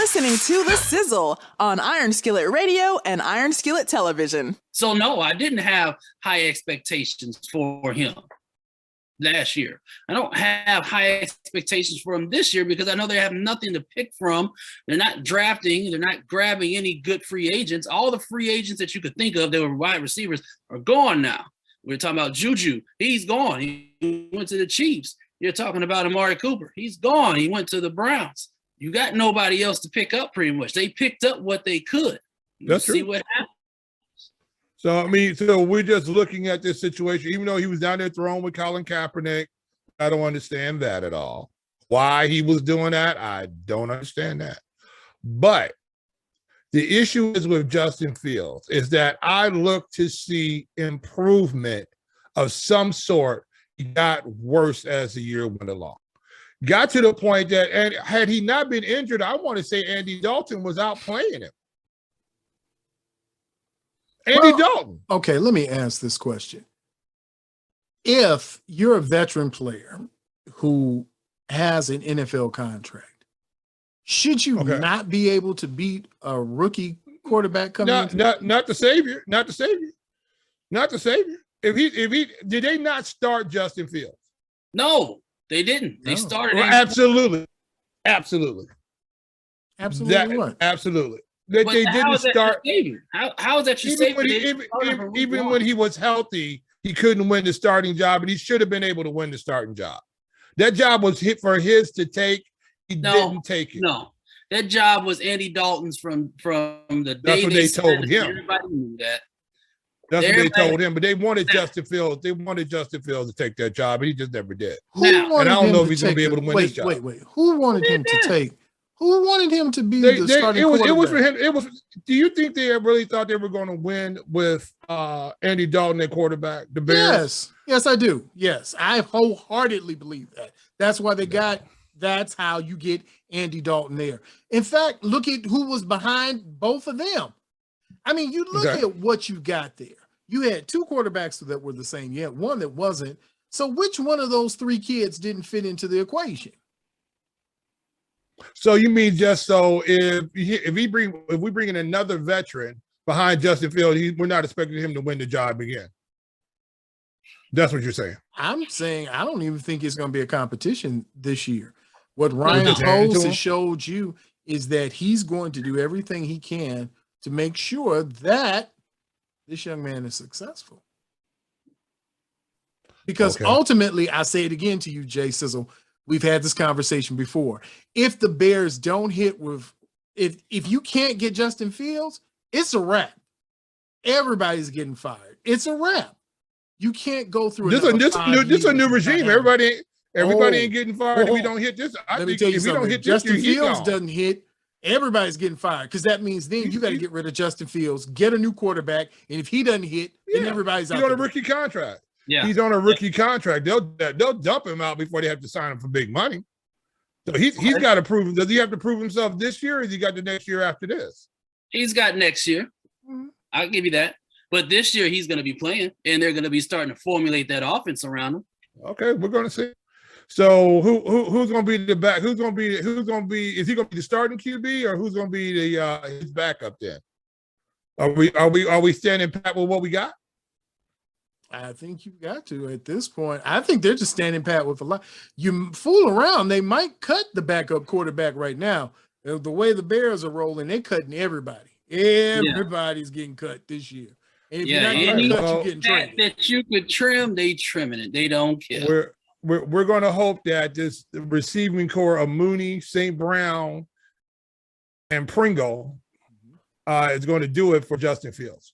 listening to The Sizzle on Iron Skillet Radio and Iron Skillet Television. So, no, I didn't have high expectations for him last year. I don't have high expectations for him this year because I know they have nothing to pick from. They're not drafting. They're not grabbing any good free agents. All the free agents that you could think of that were wide receivers are gone now. We're talking about Juju. He's gone. He went to the Chiefs. You're talking about Amari Cooper. He's gone. He went to the Browns. You got nobody else to pick up pretty much. They picked up what they could. That's see true. what happens. So we're just looking at this situation, even though he was down there throwing with Colin Kaepernick. I don't understand that at all. Why he was doing that, I don't understand that. But the issue is with Justin Fields is that I look to see improvement of some sort. He got worse as the year went along. Got to the point that, and had he not been injured, I want to say Andy Dalton was out playing him. Dalton. Okay, let me ask this question. If you're a veteran player who has an NFL contract, should you not be able to beat a rookie quarterback coming in? Not the savior. If he did they not start Justin Fields? No, they didn't. They started. Well, absolutely. Absolutely. Absolutely. They didn't start. How is that your savior? Even when he was healthy, he couldn't win the starting job, and he should have been able to win the starting job. That job was hit for his to take. He didn't take it. No, that job was Andy Dalton's from the day. That's what they told him. Everybody knew that. That's what they told him, but they wanted Justin Fields. They wanted Justin Fields to take that job, and he just never did. And I don't know if he's going to be able to win this job. Wait. Who wanted him to take? Who wanted him to be the starting quarterback? It was for him. Do you think they really thought they were going to win with Andy Dalton at quarterback? The Bears. Yes, I do. Yes, I wholeheartedly believe that. That's why they got. That's how you get Andy Dalton there. In fact, look at who was behind both of them. I mean, you look at what you got there. You had two quarterbacks that were the same. You had one that wasn't. So which one of those three kids didn't fit into the equation? So you mean just so if we bring in another veteran behind Justin Fields, we're not expecting him to win the job again. That's what you're saying. I'm saying I don't even think it's going to be a competition this year. What Ryan Poles has showed you is that he's going to do everything he can to make sure that this young man is successful. Because ultimately, I say it again to you, Jay Sizzle, we've had this conversation before. If the Bears don't hit with, if you can't get Justin Fields, it's a wrap. Everybody's getting fired. It's a wrap. You can't go through this a new regime. Everybody ain't getting fired if we don't hit this. Let me tell you something. Justin Fields doesn't hit, everybody's getting fired because that means then you got to get rid of Justin Fields, get a new quarterback, and if he doesn't hit, then everybody's out. He's on a rookie contract. Yeah, he's on a rookie contract. They'll dump him out before they have to sign him for big money. So he's got to prove. Does he have to prove himself this year, or has he got the next year after this? He's got next year. I'll give you that. But this year he's going to be playing, and they're going to be starting to formulate that offense around him. Okay, we're going to see. So who's going to be the back? Is he going to be the starting QB, or who's going to be the his backup then? Are we standing pat with what we got? I think you've got to at this point. I think they're just standing pat with a lot. You fool around, they might cut the backup quarterback right now. The way the Bears are rolling, they're cutting everybody. Everybody's getting cut this year. And if you're not getting cut, you're getting traded. That you could trim, they trimming it. They don't care. We're going to hope that this receiving core of Mooney, St. Brown, and Pringle is going to do it for Justin Fields,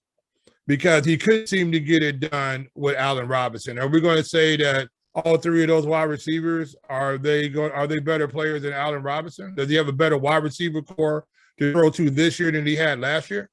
because he couldn't seem to get it done with Allen Robinson. Are we going to say that all three of those wide receivers are they better players than Allen Robinson? Does he have a better wide receiver core to throw to this year than he had last year?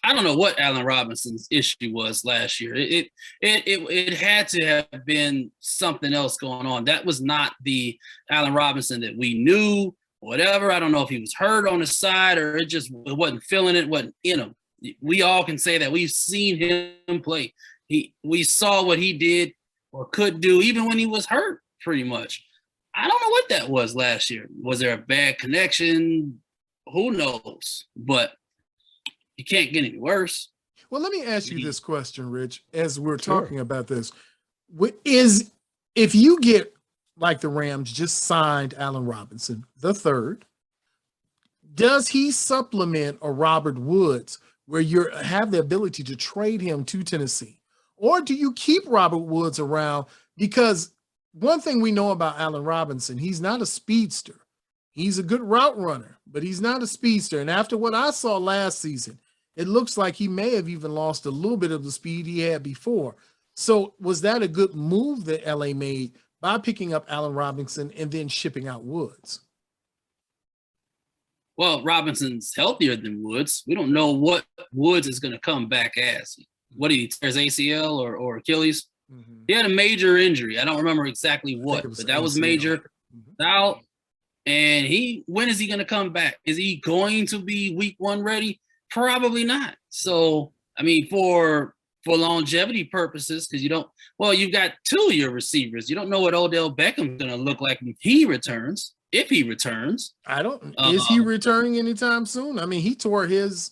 I don't know what Allen Robinson's issue was last year. It had to have been something else going on. That was not the Allen Robinson that we knew. Whatever. I don't know if he was hurt on the side or it wasn't feeling it. Wasn't in him. We all can say that we've seen him play. We saw what he did or could do even when he was hurt. Pretty much. I don't know what that was last year. Was there a bad connection? who knows? But you can't get any worse. Well, let me ask you this question, Rich, as we're talking about this. If you get, like the Rams just signed Allen Robinson III, does he supplement a Robert Woods where you have the ability to trade him to Tennessee? Or do you keep Robert Woods around? Because one thing we know about Allen Robinson, he's not a speedster. He's a good route runner, but he's not a speedster. And after what I saw last season, it looks like he may have even lost a little bit of the speed he had before. So was that a good move that LA made by picking up Allen Robinson and then shipping out Woods? Well, Robinson's healthier than Woods. We don't know what Woods is going to come back as. What did he tear his ACL or Achilles? Mm-hmm. He had a major injury. I don't remember exactly what, but that was major. Mm-hmm. Out. And when is he going to come back? Is he going to be week 1 ready? Probably not. So, I mean, for longevity purposes, because you've got 2 of your receivers. You don't know what Odell Beckham's going to look like if he returns. Is he returning anytime soon? I mean, he tore his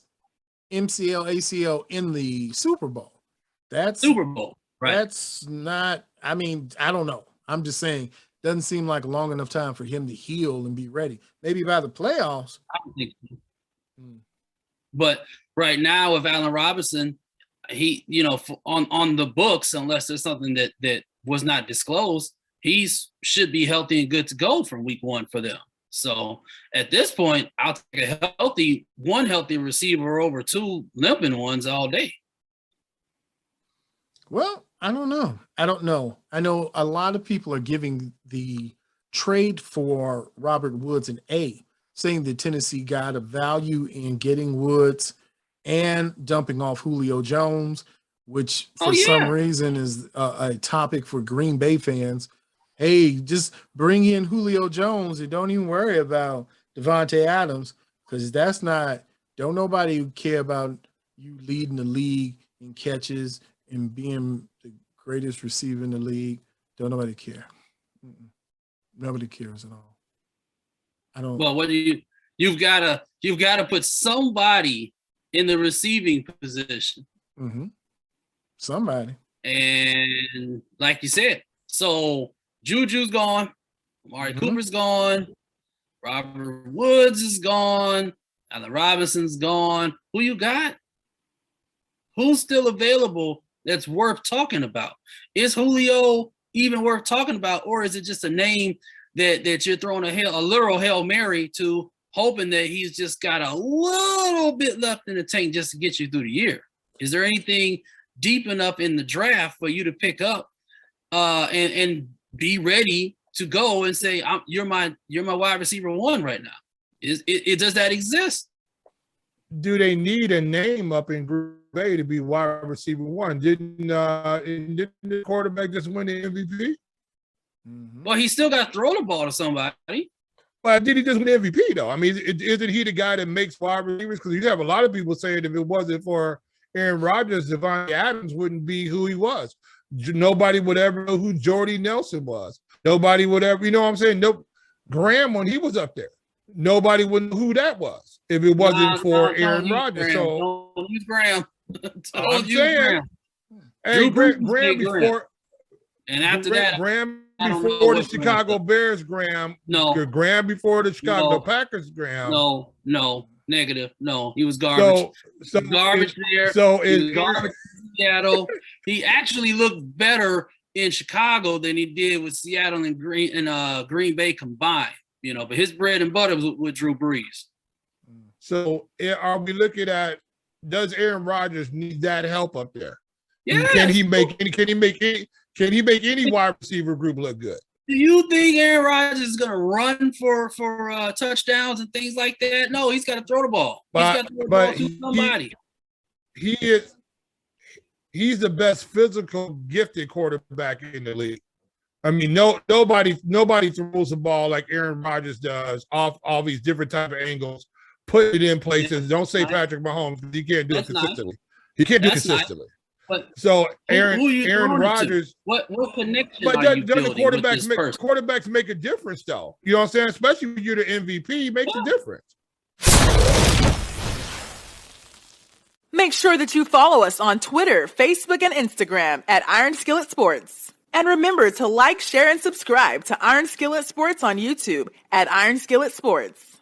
MCL, ACL in the Super Bowl. That's Super Bowl, right? That's not, I mean, I don't know. I'm just saying, doesn't seem like a long enough time for him to heal and be ready. Maybe by the playoffs. I don't think so. But right now, with Allen Robinson, he, on the books, unless there's something that was not disclosed, he should be healthy and good to go from week 1 for them. So at this point, I'll take one healthy receiver over 2 limping ones all day. Well, I don't know. I know a lot of people are giving the trade for Robert Woods an A, saying that Tennessee got a value in getting Woods and dumping off Julio Jones, which for some reason is a topic for Green Bay fans. Hey, just bring in Julio Jones and don't even worry about Devontae Adams, because don't nobody care about you leading the league in catches and being the greatest receiver in the league. Don't nobody care. Nobody cares at all. I don't. Well, what do you've got to put somebody in the receiving position. Mm-hmm. Somebody. And like you said, so Juju's gone, Amari Cooper's gone, Robert Woods is gone, Allen Robinson's gone. Who you got? Who's still available that's worth talking about? Is Julio even worth talking about, or is it just a name that you're throwing a literal Hail Mary to, hoping that he's just got a little bit left in the tank just to get you through the year? Is there anything deep enough in the draft for you to pick up and be ready to go and say, you're my wide receiver 1 right now? Does that exist? Do they need a name up in Green Bay to be wide receiver 1? Didn't the quarterback just win the MVP? Mm-hmm. Well, he still got to throw the ball to somebody. Well, did he just win the MVP though? I mean, isn't he the guy that makes wide receivers? Because you have a lot of people saying if it wasn't for Aaron Rodgers, Devontae Adams wouldn't be who he was. Nobody would ever know who Jordy Nelson was. Nobody would ever, you know what I'm saying? No, Graham, when he was up there, nobody would know who that was if it wasn't for Aaron Rodgers. So don't use Graham. I'm saying, hey, Graham before, and after that, Graham before the Chicago Bears, Graham. No. Graham before the Chicago Packers, Graham. No, negative. No, he was garbage. So garbage there. So he was garbage in Seattle. He actually looked better in Chicago than he did with Seattle and Green Bay combined. But his bread and butter was with Drew Brees. So are we looking at, does Aaron Rodgers need that help up there? Yeah. Can he make any wide receiver group look good? Do you think Aaron Rodgers is going to run for touchdowns and things like that? No, he's got to throw the ball. He's got to throw the ball to somebody. He's the best physical, gifted quarterback in the league. I mean, nobody throws the ball like Aaron Rodgers does off all these different type of angles, put it in places. Don't say Patrick Mahomes, because he can't do it consistently. He can't do it consistently. But so Aaron Rodgers, what connection? But doesn't quarterbacks make a difference though? You know what I'm saying? Especially when you're the MVP, it makes a difference. Make sure that you follow us on Twitter, Facebook, and Instagram at Iron Skillet Sports. And remember to like, share, and subscribe to Iron Skillet Sports on YouTube at Iron Skillet Sports.